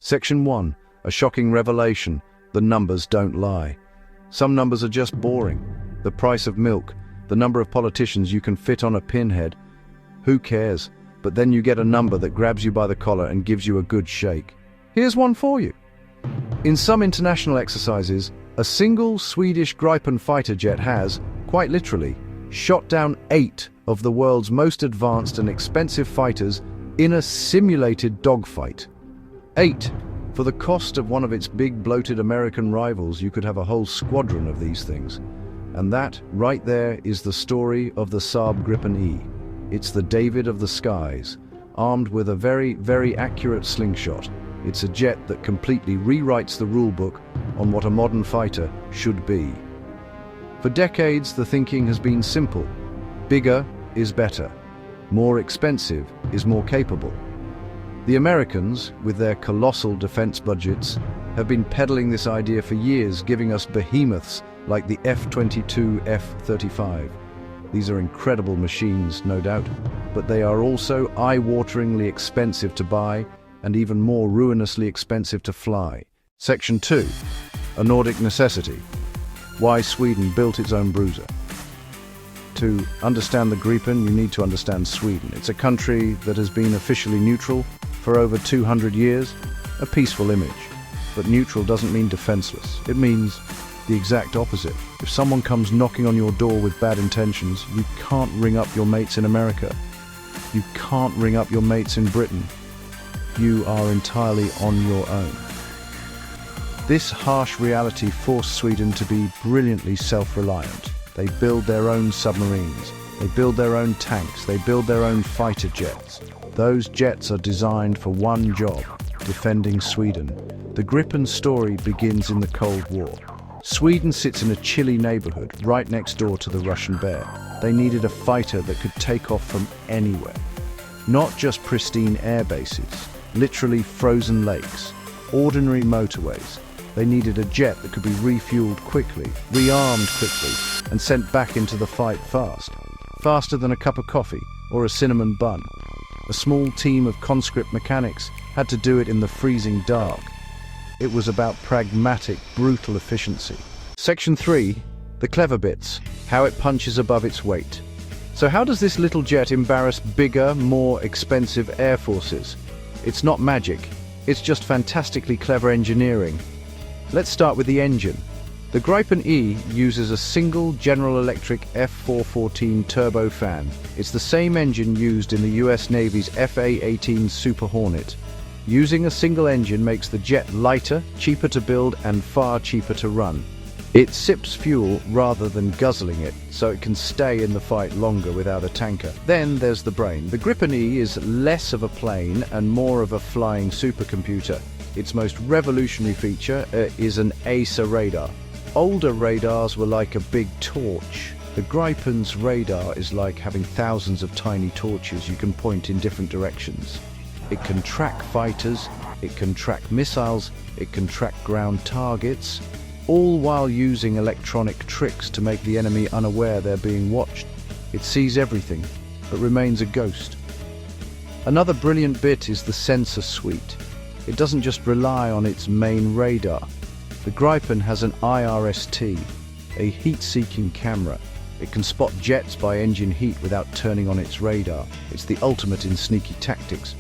Section 1. A shocking revelation. The numbers don't lie. Some numbers are just boring. The price of milk, the number of politicians you can fit on a pinhead. Who cares? But then you get a number that grabs you by the collar and gives you a good shake. Here's one for you. In some international exercises, a single Swedish Gripen fighter jet has, quite literally, shot down 8 of the world's most advanced and expensive fighters in a simulated dogfight. 8. For the cost of one of its big bloated American rivals, you could have a whole squadron of these things. And that, right there, is the story of the Saab Gripen E. It's the David of the skies, armed with a very, very accurate slingshot. It's a jet that completely rewrites the rulebook on what a modern fighter should be. For decades, the thinking has been simple. Bigger is better. More expensive is more capable. The Americans, with their colossal defense budgets, have been peddling this idea for years, giving us behemoths like the F-22, F-35. These are incredible machines, no doubt, but they are also eye-wateringly expensive to buy and even more ruinously expensive to fly. Section 2. A Nordic necessity. Why Sweden built its own bruiser. To understand the Gripen, you need to understand Sweden. It's a country that has been officially neutral for over 200 years, a peaceful image. But neutral doesn't mean defenseless. It means the exact opposite. If someone comes knocking on your door with bad intentions, you can't ring up your mates in America. You can't ring up your mates in Britain. You are entirely on your own. This harsh reality forced Sweden to be brilliantly self-reliant. They build their own submarines. They build their own tanks. They build their own fighter jets. Those jets are designed for one job: defending Sweden. The Gripen story begins in the Cold War. Sweden sits in a chilly neighborhood right next door to the Russian bear. They needed a fighter that could take off from anywhere. Not just pristine air bases, literally frozen lakes, ordinary motorways. They needed a jet that could be refueled quickly, rearmed quickly, and sent back into the fight fast. Faster than a cup of coffee or a cinnamon bun. A small team of conscript mechanics had to do it in the freezing dark. It was about pragmatic, brutal efficiency. Section 3. The clever bits. How it punches above its weight. So how does this little jet embarrass bigger, more expensive air forces? It's not magic. It's just fantastically clever engineering. Let's start with the engine. The Gripen E uses a single General Electric F414 turbofan. It's the same engine used in the US Navy's FA-18 Super Hornet. Using a single engine makes the jet lighter, cheaper to build, and far cheaper to run. It sips fuel rather than guzzling it, so it can stay in the fight longer without a tanker. Then there's the brain. The Gripen E is less of a plane and more of a flying supercomputer. Its most revolutionary feature is an AESA radar. Older radars were like a big torch. The Gripen's radar is like having thousands of tiny torches you can point in different directions. It can track fighters, it can track missiles, it can track ground targets, all while using electronic tricks to make the enemy unaware they're being watched. It sees everything, but remains a ghost. Another brilliant bit is the sensor suite. It doesn't just rely on its main radar. The Gripen has an IRST, a heat-seeking camera. It can spot jets by engine heat without turning on its radar. It's the ultimate in sneaky tactics.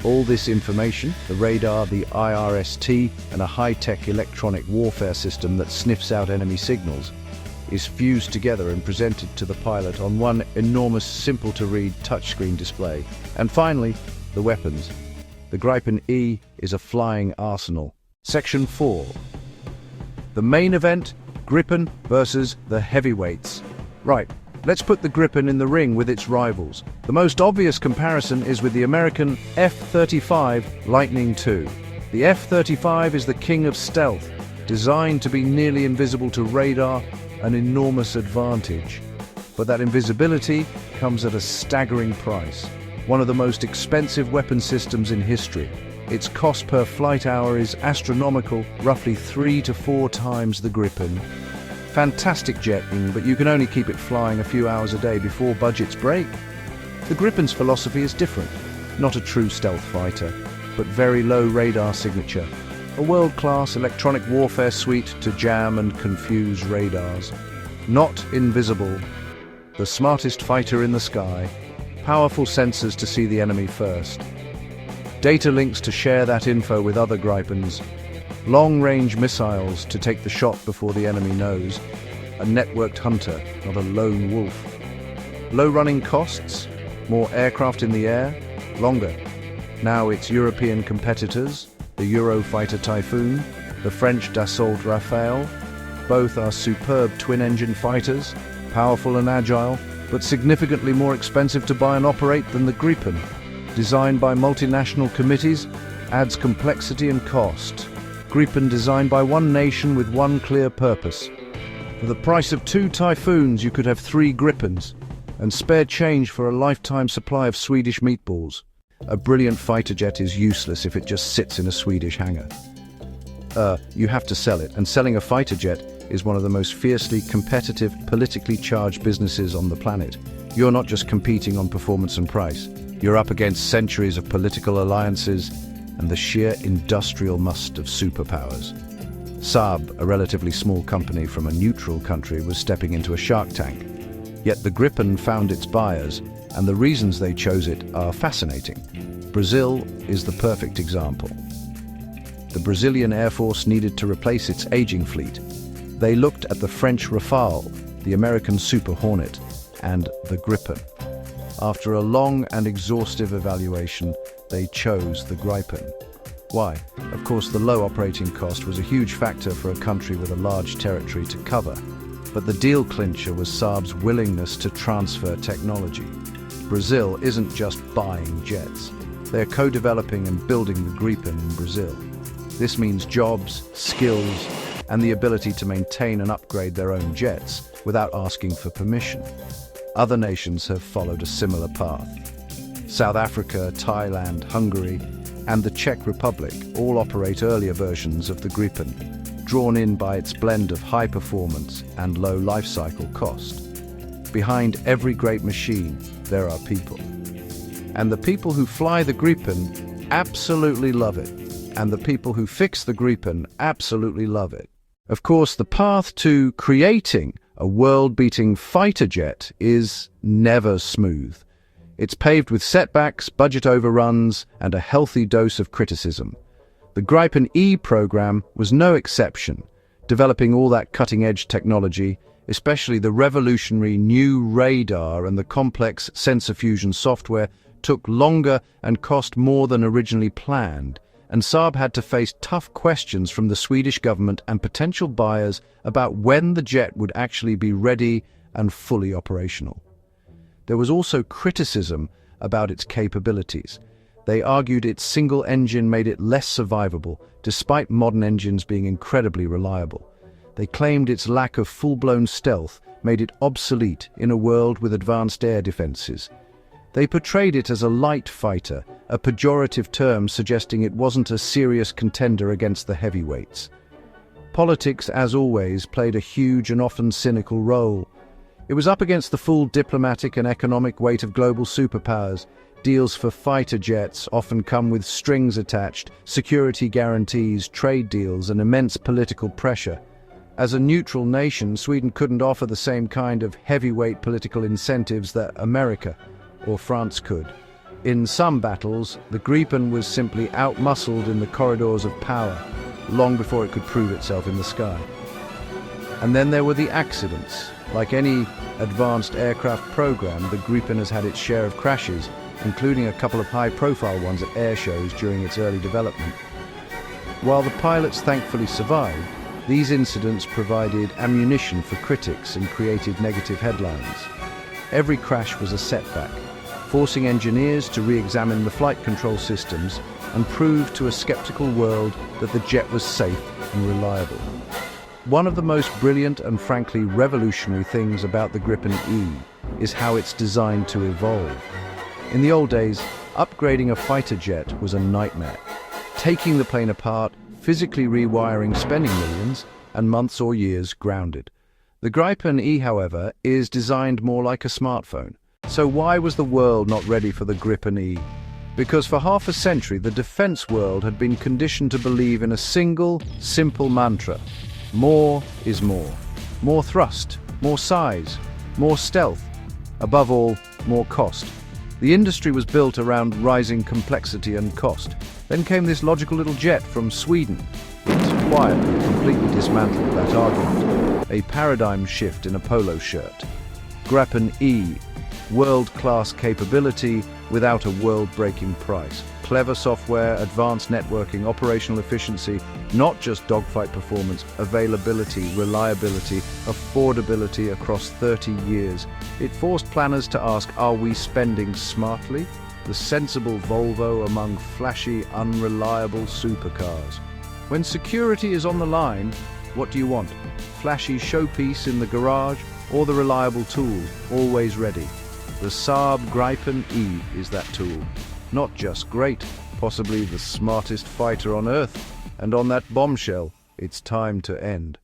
All this information, the radar, the IRST, and a high-tech electronic warfare system that sniffs out enemy signals, is fused together and presented to the pilot on one enormous, simple-to-read touchscreen display. And finally, the weapons. The Gripen E is a flying arsenal. Section 4. The main event, Gripen versus the heavyweights. Right, let's put the Gripen in the ring with its rivals. The most obvious comparison is with the American F-35 Lightning II. The F-35 is the king of stealth, designed to be nearly invisible to radar, an enormous advantage. But that invisibility comes at a staggering price. One of the most expensive weapon systems in history. Its cost per flight hour is astronomical, roughly 3 to 4 times the Gripen. Fantastic jet, but you can only keep it flying a few hours a day before budgets break. The Gripen's philosophy is different. Not a true stealth fighter. but very low radar signature. A world-class electronic warfare suite to jam and confuse radars. Not invisible. The smartest fighter in the sky. Powerful sensors to see the enemy first. Data links to share that info with other Gripens. Long-range missiles to take the shot before the enemy knows. A networked hunter, not a lone wolf. Low running costs, more aircraft in the air, longer. Now its European competitors, the Eurofighter Typhoon, the French Dassault Rafale. Both are superb twin-engine fighters, powerful and agile, but significantly more expensive to buy and operate than the Gripen. Designed by multinational committees, adds complexity and cost. Gripen designed by one nation with one clear purpose. For the price of 2 Typhoons, you could have 3 Gripens, and spare change for a lifetime supply of Swedish meatballs. A brilliant fighter jet is useless if it just sits in a Swedish hangar. You have to sell it, and selling a fighter jet is one of the most fiercely competitive, politically charged businesses on the planet. You're not just competing on performance and price. You're up against centuries of political alliances and the sheer industrial must of superpowers. Saab, a relatively small company from a neutral country, was stepping into a shark tank. Yet the Gripen found its buyers, and the reasons they chose it are fascinating. Brazil is the perfect example. The Brazilian Air Force needed to replace its aging fleet. They looked at the French Rafale, the American Super Hornet, and the Gripen. After a long and exhaustive evaluation, they chose the Gripen. Why? Of course, the low operating cost was a huge factor for a country with a large territory to cover. But the deal clincher was Saab's willingness to transfer technology. Brazil isn't just buying jets. They're co-developing and building the Gripen in Brazil. This means jobs, skills, and the ability to maintain and upgrade their own jets without asking for permission. Other nations have followed a similar path. South Africa, Thailand, Hungary, and the Czech Republic all operate earlier versions of the Gripen, drawn in by its blend of high performance and low life cycle cost. Behind every great machine, there are people. And the people who fly the Gripen absolutely love it. And the people who fix the Gripen absolutely love it. Of course, the path to creating a world-beating fighter jet is never smooth. It's paved with setbacks, budget overruns, and a healthy dose of criticism. The Gripen E program was no exception, developing all that cutting-edge technology, especially the revolutionary new radar and the complex sensor fusion software, took longer and cost more than originally planned, and Saab had to face tough questions from the Swedish government and potential buyers about when the jet would actually be ready and fully operational. There was also criticism about its capabilities. They argued its single engine made it less survivable, despite modern engines being incredibly reliable. They claimed its lack of full-blown stealth made it obsolete in a world with advanced air defenses. They portrayed it as a light fighter, a pejorative term suggesting it wasn't a serious contender against the heavyweights. Politics, as always, played a huge and often cynical role. It was up against the full diplomatic and economic weight of global superpowers. Deals for fighter jets often come with strings attached, security guarantees, trade deals, and immense political pressure. As a neutral nation, Sweden couldn't offer the same kind of heavyweight political incentives that America or France could. In some battles, the Gripen was simply outmuscled in the corridors of power, long before it could prove itself in the sky. And then there were the accidents. Like any advanced aircraft program, the Gripen has had its share of crashes, including a couple of high-profile ones at air shows during its early development. While the pilots thankfully survived, these incidents provided ammunition for critics and created negative headlines. Every crash was a setback, forcing engineers to re-examine the flight control systems and prove to a skeptical world that the jet was safe and reliable. One of the most brilliant and frankly revolutionary things about the Gripen E is how it's designed to evolve. In the old days, upgrading a fighter jet was a nightmare. Taking the plane apart, physically rewiring, spending millions, and months or years grounded. The Gripen E, however, is designed more like a smartphone. So why was the world not ready for the Gripen E? Because for half a century, the defense world had been conditioned to believe in a single, simple mantra. More is more. More thrust, more size, more stealth. Above all, more cost. The industry was built around rising complexity and cost. Then came this logical little jet from Sweden. It quietly, completely dismantled that argument. A paradigm shift in a polo shirt. Gripen E, world-class capability without a world-breaking price. Clever software, advanced networking, operational efficiency, not just dogfight performance, availability, reliability, affordability across 30 years. It forced planners to ask, are we spending smartly? The sensible Volvo among flashy, unreliable supercars. When security is on the line, what do you want? Flashy showpiece in the garage or the reliable tool, always ready? The Saab Gripen E is that tool. Not just great, possibly the smartest fighter on Earth. And on that bombshell, it's time to end.